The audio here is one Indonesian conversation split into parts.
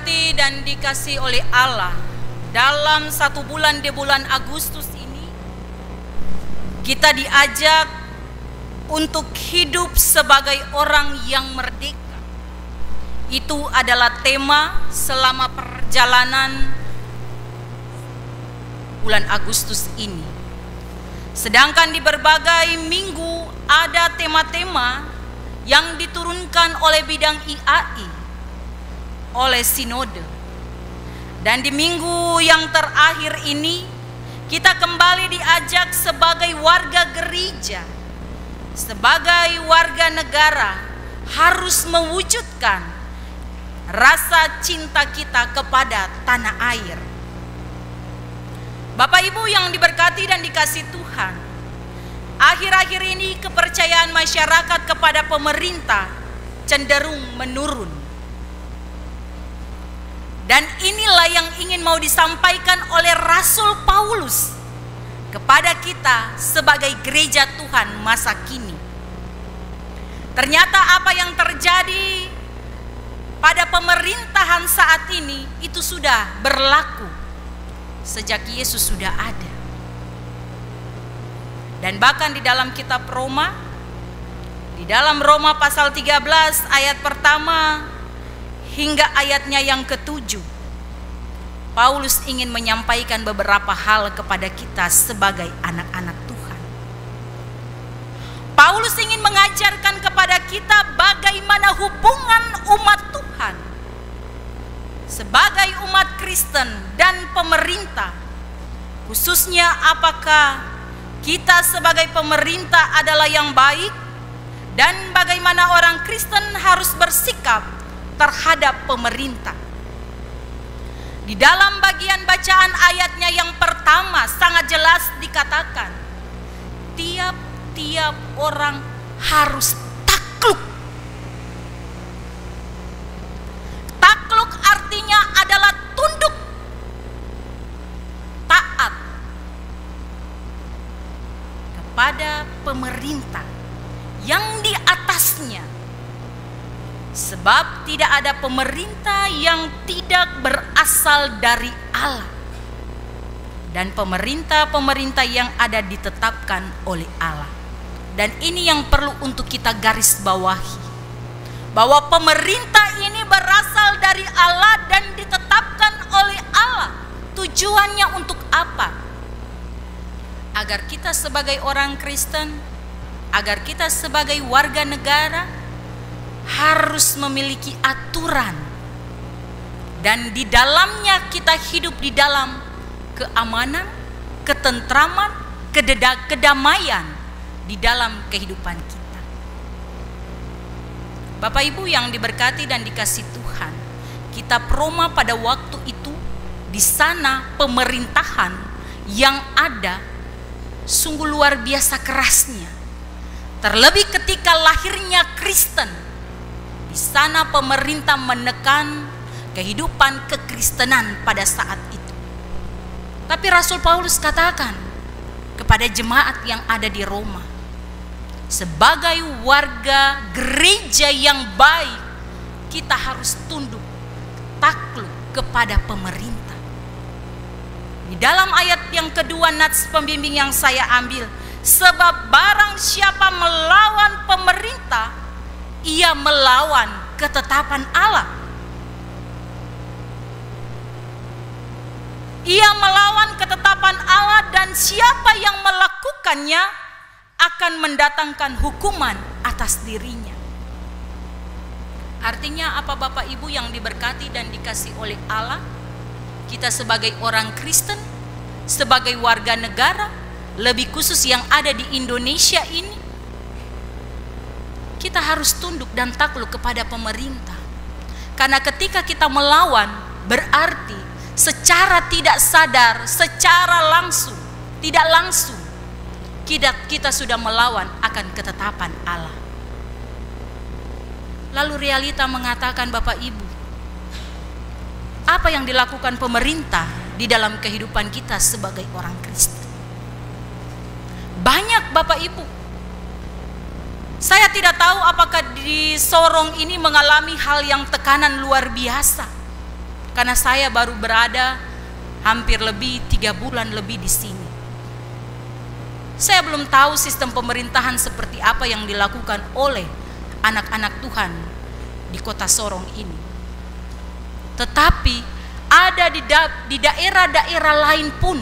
diberkati dan dikasihi oleh Allah, dalam satu bulan di bulan Agustus ini kita diajak untuk hidup sebagai orang yang merdeka. Itu adalah tema selama perjalanan bulan Agustus ini. Sedangkan di berbagai minggu ada tema-tema yang diturunkan oleh bidang IAI, oleh sinode. Dan di minggu yang terakhir ini kita kembali diajak sebagai warga gereja, sebagai warga negara, harus mewujudkan rasa cinta kita kepada tanah air. Bapak Ibu yang diberkati dan dikasihi Tuhan, akhir-akhir ini kepercayaan masyarakat kepada pemerintah cenderung menurun. Dan inilah yang ingin mau disampaikan oleh Rasul Paulus kepada kita sebagai gereja Tuhan masa kini. Ternyata apa yang terjadi pada pemerintahan saat ini itu sudah berlaku sejak Yesus sudah ada. Dan bahkan di dalam kitab Roma, di dalam Roma pasal 13 ayat pertama hingga ayatnya yang ke-7, Paulus ingin menyampaikan beberapa hal kepada kita sebagai anak-anak Tuhan. Paulus ingin mengajarkan kepada kita bagaimana hubungan umat Tuhan sebagai umat Kristen dan pemerintah, khususnya apakah kita sebagai pemerintah adalah yang baik dan bagaimana orang Kristen harus bersikap terhadap pemerintah. Di dalam bagian bacaan ayatnya yang pertama sangat jelas dikatakan, tiap-tiap orang harus takluk. Takluk artinya adalah tunduk, taat kepada pemerintah yang di atasnya. Sebab tidak ada pemerintah yang tidak berasal dari Allah. Dan pemerintah-pemerintah yang ada ditetapkan oleh Allah. Dan ini yang perlu untuk kita garis bawahi, bahwa pemerintah ini berasal dari Allah dan ditetapkan oleh Allah. Tujuannya untuk apa? Agar kita sebagai orang Kristen, agar kita sebagai warga negara harus memiliki aturan, dan di dalamnya kita hidup di dalam keamanan, ketentraman, kedamaian di dalam kehidupan kita. Bapak Ibu yang diberkati dan dikasihi Tuhan, kitab Roma pada waktu itu, di sana pemerintahan yang ada sungguh luar biasa kerasnya. Terlebih ketika lahirnya Kristen, di sana pemerintah menekan kehidupan kekristenan pada saat itu. Tapi Rasul Paulus katakan kepada jemaat yang ada di Roma, sebagai warga gereja yang baik, kita harus tunduk, takluk kepada pemerintah. Di dalam ayat yang kedua nats pembimbing yang saya ambil, sebab barang siapa melawan pemerintah, ia melawan ketetapan Allah. Ia melawan ketetapan Allah, dan siapa yang melakukannya akan mendatangkan hukuman atas dirinya. Artinya apa Bapak Ibu yang diberkati dan dikasihi oleh Allah? Kita sebagai orang Kristen, sebagai warga negara, lebih khusus yang ada di Indonesia ini, kita harus tunduk dan takluk kepada pemerintah. Karena ketika kita melawan, berarti secara tidak sadar, secara langsung, tidak langsung, kita sudah melawan akan ketetapan Allah. Lalu realita mengatakan, Bapak Ibu, apa yang dilakukan pemerintah di dalam kehidupan kita sebagai orang Kristen? Banyak Bapak Ibu. Saya tidak tahu apakah di Sorong ini mengalami hal yang tekanan luar biasa. Karena saya baru berada hampir lebih 3 bulan lebih di sini. Saya belum tahu sistem pemerintahan seperti apa yang dilakukan oleh anak-anak Tuhan di kota Sorong ini. Tetapi ada di daerah-daerah lain pun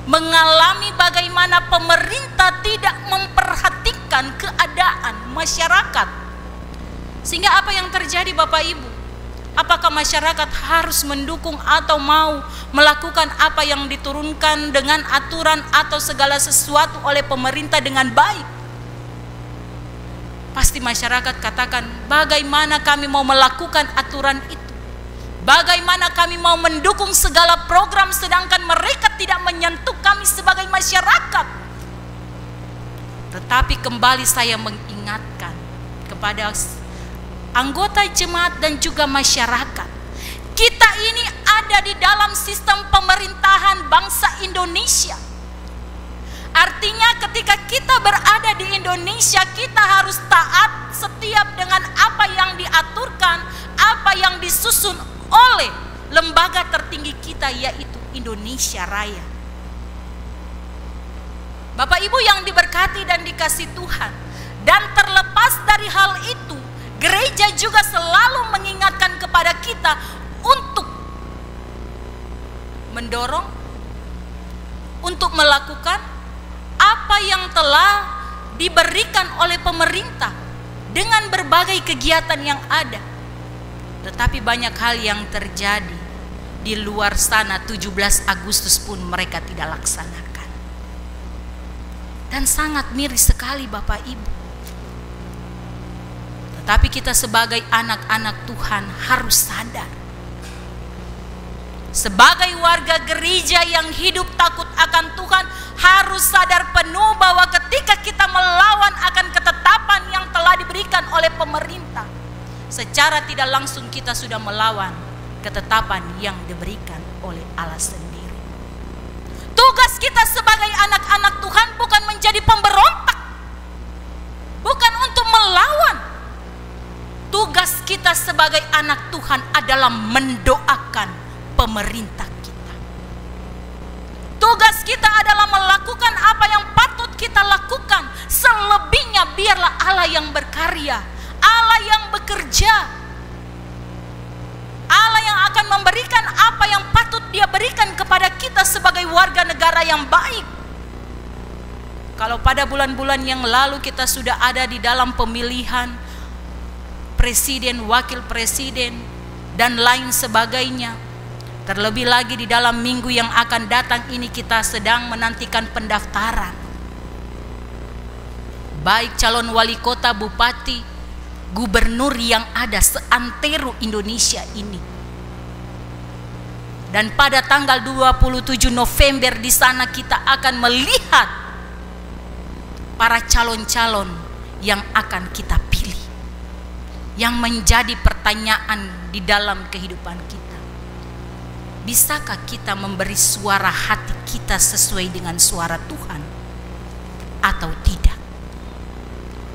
mengalami bagaimana pemerintah tidak memperhatikan keadaan masyarakat. Sehingga apa yang terjadi Bapak Ibu? Apakah masyarakat harus mendukung atau mau melakukan apa yang diturunkan dengan aturan atau segala sesuatu oleh pemerintah dengan baik? Pasti masyarakat katakan, bagaimana kami mau melakukan aturan itu? Bagaimana kami mau mendukung segala program sedangkan mereka tidak menyentuh kami sebagai masyarakat? Tetapi kembali saya mengingatkan kepada anggota jemaat dan juga masyarakat, kita ini ada di dalam sistem pemerintahan bangsa Indonesia. Artinya ketika kita berada di Indonesia, kita harus taat setiap dengan apa yang diaturkan, apa yang disusun oleh lembaga tertinggi kita, yaitu Indonesia Raya. Bapak Ibu yang diberkati dan dikasihi Tuhan, dan terlepas dari hal itu, gereja juga selalu mengingatkan kepada kita untuk mendorong, untuk melakukan apa yang telah diberikan oleh pemerintah dengan berbagai kegiatan yang ada. Tetapi banyak hal yang terjadi di luar sana, 17 Agustus pun mereka tidak laksanakan. Dan sangat miris sekali Bapak Ibu. Tapi kita sebagai anak-anak Tuhan harus sadar. Sebagai warga gereja yang hidup takut akan Tuhan, harus sadar penuh bahwa ketika kita melawan akan ketetapan yang telah diberikan oleh pemerintah, secara tidak langsung kita sudah melawan ketetapan yang diberikan oleh Allah sendiri. Tugas kita sebagai anak-anak Tuhan bukan menjadi pemberontak, bukan untuk melawan. Tugas kita sebagai anak Tuhan adalah mendoakan pemerintah kita. Tugas kita adalah melakukan apa yang patut kita lakukan. Selebihnya biarlah Allah yang berkarya, Allah yang bekerja, Allah yang akan memberikan apa yang patut Dia berikan kepada kita sebagai warga negara yang baik. Kalau pada bulan-bulan yang lalu kita sudah ada di dalam pemilihan presiden, wakil presiden, dan lain sebagainya. Terlebih lagi di dalam minggu yang akan datang ini kita sedang menantikan pendaftaran. Baik calon wali kota, bupati, gubernur yang ada seantero Indonesia ini. Dan pada tanggal 27 November di sana kita akan melihat para calon-calon yang akan kita pilih. Yang menjadi pertanyaan di dalam kehidupan kita, bisakah kita memberi suara hati kita sesuai dengan suara Tuhan atau tidak?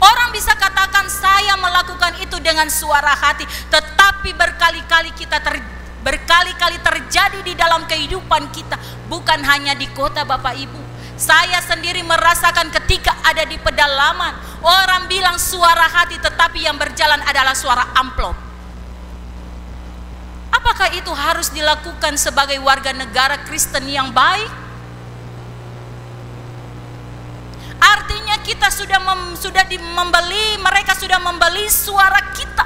Orang bisa katakan saya melakukan itu dengan suara hati, tetapi berkali-kali terjadi di dalam kehidupan kita, bukan hanya di kota Bapak Ibu. Saya sendiri merasakan ketika ada di pedalaman, orang bilang suara hati, tetapi yang berjalan adalah suara amplop. Apakah itu harus dilakukan sebagai warga negara Kristen yang baik? Artinya kita mereka sudah membeli suara kita.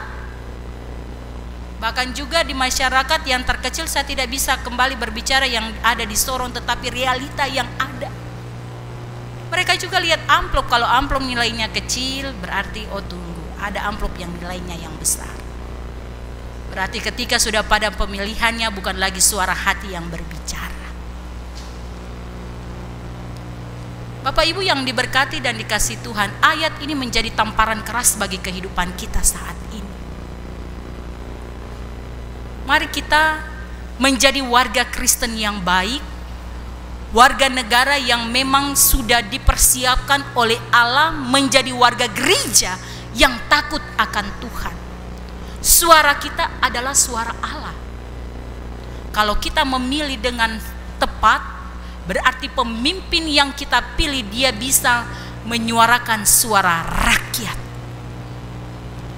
Bahkan juga di masyarakat yang terkecil, saya tidak bisa kembali berbicara yang ada di Sorong, tetapi realita yang ada. Mereka juga lihat amplop, kalau amplop nilainya kecil berarti tunggu, ada amplop yang nilainya yang besar. Berarti ketika sudah pada pemilihannya bukan lagi suara hati yang berbicara. Bapak Ibu yang diberkati dan dikasihi Tuhan, ayat ini menjadi tamparan keras bagi kehidupan kita saat ini. Mari kita menjadi warga Kristen yang baik, warga negara yang memang sudah dipersiapkan oleh Allah menjadi warga gereja yang takut akan Tuhan. Suara kita adalah suara Allah. Kalau kita memilih dengan tepat, berarti pemimpin yang kita pilih dia bisa menyuarakan suara rakyat.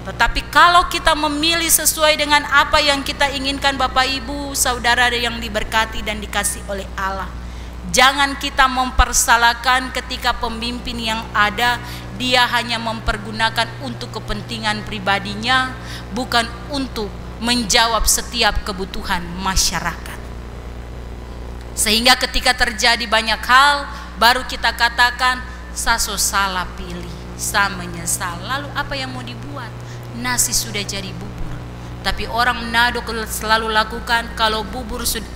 Tetapi kalau kita memilih sesuai dengan apa yang kita inginkan, Bapak Ibu Saudara yang diberkati dan dikasih oleh Allah, jangan kita mempersalahkan ketika pemimpin yang ada dia hanya mempergunakan untuk kepentingan pribadinya, bukan untuk menjawab setiap kebutuhan masyarakat. Sehingga ketika terjadi banyak hal, baru kita katakan, "Saso salah pilih, sa menyesal." Lalu apa yang mau dibuat? Nasi sudah jadi bubur. Tapi orang Manado selalu lakukan, kalau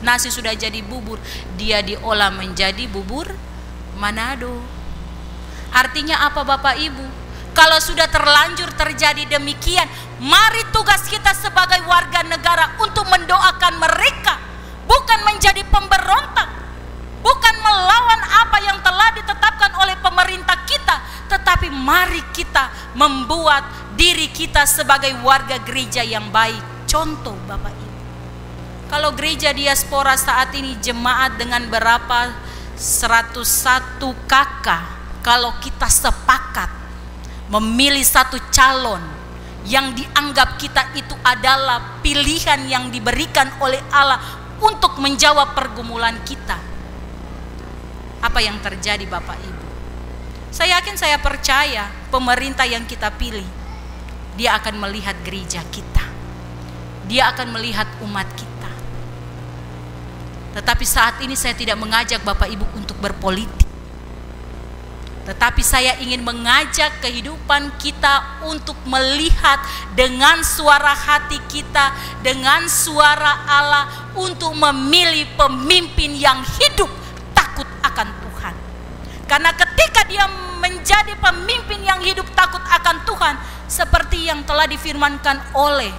nasi sudah jadi bubur, dia diolah menjadi bubur Manado. Artinya apa, Bapak Ibu? Kalau sudah terlanjur terjadi demikian, mari tugas kita sebagai warga negara untuk mendoakan mereka, bukan menjadi pemberontak, bukan melawan apa yang telah ditetapkan oleh pemerintah kita, tetapi mari kita membuat diri kita sebagai warga gereja yang baik. Contoh, Bapak Ibu, kalau gereja diaspora saat ini jemaat dengan berapa 101 kakak, kalau kita sepakat memilih satu calon yang dianggap kita itu adalah pilihan yang diberikan oleh Allah untuk menjawab pergumulan kita, apa yang terjadi, Bapak Ibu? Saya yakin, saya percaya pemerintah yang kita pilih, dia akan melihat gereja kita, dia akan melihat umat kita. Tetapi saat ini saya tidak mengajak Bapak Ibu untuk berpolitik, tetapi saya ingin mengajak kehidupan kita untuk melihat dengan suara hati kita, dengan suara Allah, untuk memilih pemimpin yang hidup takut akan Tuhan. Karena ketika dia menjadi pemimpin yang hidup takut akan Tuhan, seperti yang telah difirmankan oleh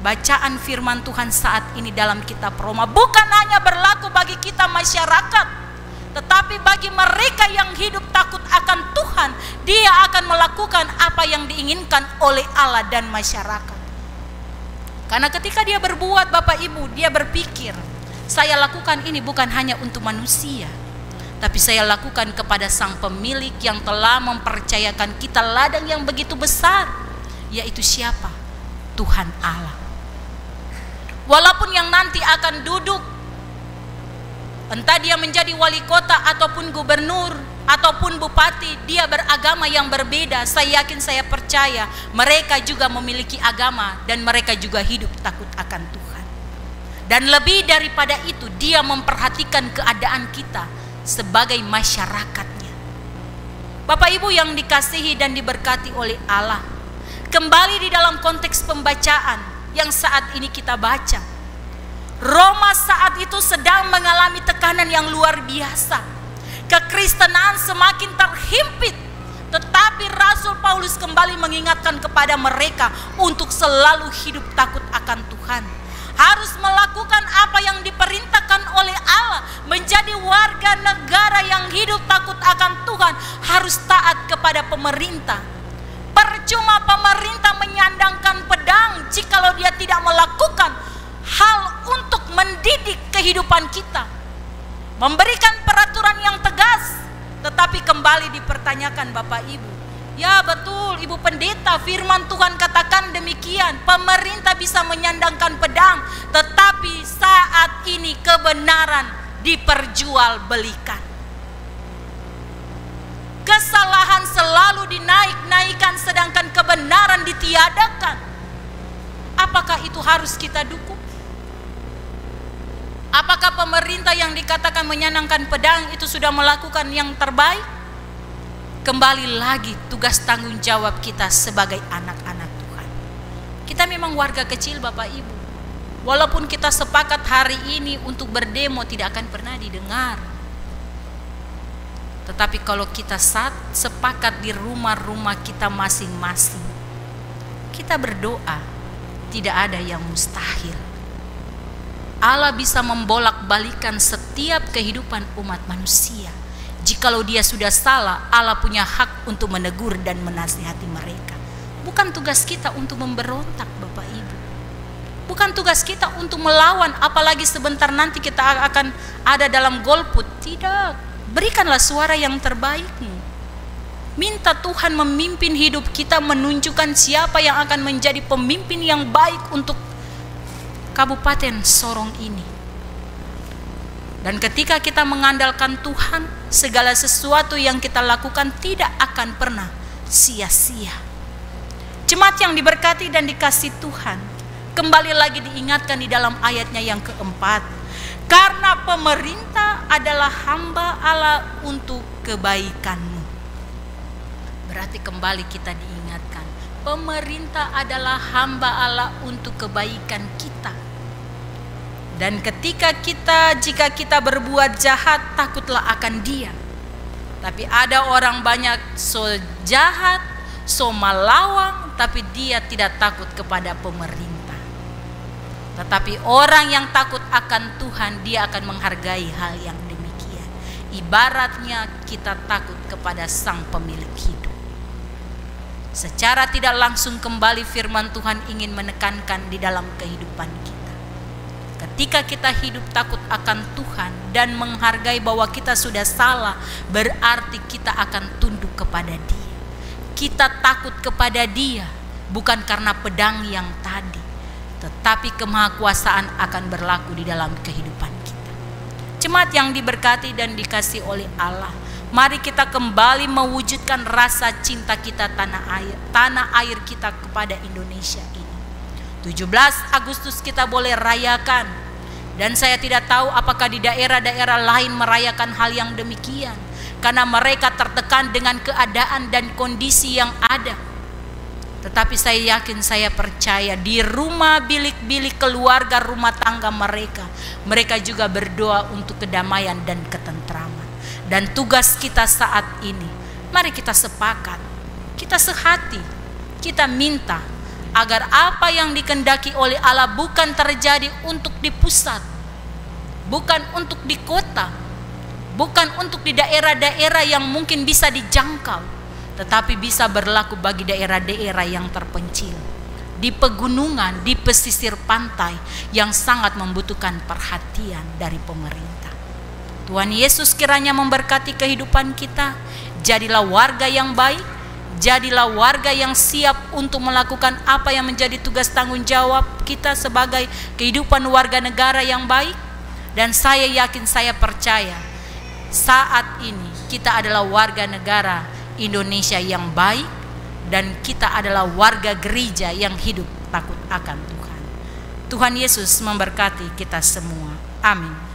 bacaan firman Tuhan saat ini dalam kitab Roma, bukan hanya berlaku bagi kita masyarakat, tetapi bagi mereka yang hidup takut akan Tuhan, dia akan melakukan apa yang diinginkan oleh Allah dan masyarakat. Karena ketika dia berbuat, Bapak Ibu, dia berpikir, saya lakukan ini bukan hanya untuk manusia, tapi saya lakukan kepada sang pemilik yang telah mempercayakan kita ladang yang begitu besar, yaitu siapa? Tuhan Allah. Walaupun yang nanti akan duduk, entah dia menjadi wali kota ataupun gubernur ataupun bupati, dia beragama yang berbeda, saya yakin, saya percaya mereka juga memiliki agama dan mereka juga hidup takut akan Tuhan. Dan lebih daripada itu, dia memperhatikan keadaan kita sebagai masyarakatnya. Bapak Ibu yang dikasihi dan diberkati oleh Allah, kembali di dalam konteks pembacaan yang saat ini kita baca, Roma saat itu sedang mengalami tekanan yang luar biasa. Kekristenan semakin terhimpit, tetapi Rasul Paulus kembali mengingatkan kepada mereka untuk selalu hidup takut akan Tuhan, harus melakukan apa yang diperintahkan oleh Allah, menjadi warga negara yang hidup takut akan Tuhan, harus taat kepada pemerintah. Percuma pemerintah menyandangkan pedang jikalau dia tidak melakukan hal untuk mendidik kehidupan kita, memberikan peraturan yang tegas. Tetapi kembali dipertanyakan, Bapak Ibu, ya betul Ibu Pendeta, firman Tuhan katakan demikian, pemerintah bisa menyandangkan pedang, tetapi saat ini kebenaran diperjualbelikan. Kesalahan selalu dinaik-naikkan sedangkan kebenaran ditiadakan. Apakah itu harus kita dukung? Apakah pemerintah yang dikatakan menyandangkan pedang itu sudah melakukan yang terbaik? Kembali lagi tugas tanggung jawab kita sebagai anak-anak Tuhan. Kita memang warga kecil, Bapak Ibu. Walaupun kita sepakat hari ini untuk berdemo, tidak akan pernah didengar. Tetapi kalau kita sepakat di rumah-rumah kita masing-masing, kita berdoa, tidak ada yang mustahil. Allah bisa membolak-balikan setiap kehidupan umat manusia. Jikalau dia sudah salah, Allah punya hak untuk menegur dan menasihati mereka. Bukan tugas kita untuk memberontak, Bapak Ibu. Bukan tugas kita untuk melawan, apalagi sebentar nanti kita akan ada dalam golput. Tidak. Berikanlah suara yang terbaikmu. Minta Tuhan memimpin hidup kita, menunjukkan siapa yang akan menjadi pemimpin yang baik untuk Kabupaten Sorong ini. Dan ketika kita mengandalkan Tuhan, segala sesuatu yang kita lakukan tidak akan pernah sia-sia. Jemaat yang diberkati dan dikasih Tuhan, kembali lagi diingatkan di dalam ayatnya yang keempat. Karena pemerintah adalah hamba Allah untuk kebaikanmu. Berarti kembali kita diingatkan, pemerintah adalah hamba Allah untuk kebaikan kita. Dan jika kita berbuat jahat, takutlah akan dia. Tapi ada orang banyak so jahat, so malawang, tapi dia tidak takut kepada pemerintah. Tetapi orang yang takut akan Tuhan, dia akan menghargai hal yang demikian. Ibaratnya kita takut kepada Sang Pemilik hidup. Secara tidak langsung kembali firman Tuhan ingin menekankan di dalam kehidupan kita. Ketika kita hidup takut akan Tuhan dan menghargai bahwa kita sudah salah, berarti kita akan tunduk kepada Dia. Kita takut kepada Dia bukan karena pedang yang tadi, tetapi kemahakuasaan akan berlaku di dalam kehidupan kita. Jemaat yang diberkati dan dikasih oleh Allah, mari kita kembali mewujudkan rasa cinta kita tanah air kita kepada Indonesia ini. 17 Agustus kita boleh rayakan, dan saya tidak tahu apakah di daerah-daerah lain merayakan hal yang demikian, karena mereka tertekan dengan keadaan dan kondisi yang ada. Tetapi saya yakin, saya percaya di rumah bilik-bilik keluarga rumah tangga mereka juga berdoa untuk kedamaian dan ketentraman. Dan tugas kita saat ini, mari kita sepakat, kita sehati, kita minta agar apa yang dikehendaki oleh Allah bukan terjadi untuk di pusat, bukan untuk di kota, bukan untuk di daerah-daerah yang mungkin bisa dijangkau, tetapi bisa berlaku bagi daerah-daerah yang terpencil, di pegunungan, di pesisir pantai yang sangat membutuhkan perhatian dari pemerintah. Tuhan Yesus kiranya memberkati kehidupan kita. Jadilah warga yang baik, jadilah warga yang siap untuk melakukan apa yang menjadi tugas tanggung jawab kita sebagai kehidupan warga negara yang baik. Dan saya yakin, saya percaya saat ini kita adalah warga negara Indonesia yang baik, dan kita adalah warga gereja yang hidup takut akan Tuhan. Tuhan Yesus memberkati kita semua. Amin.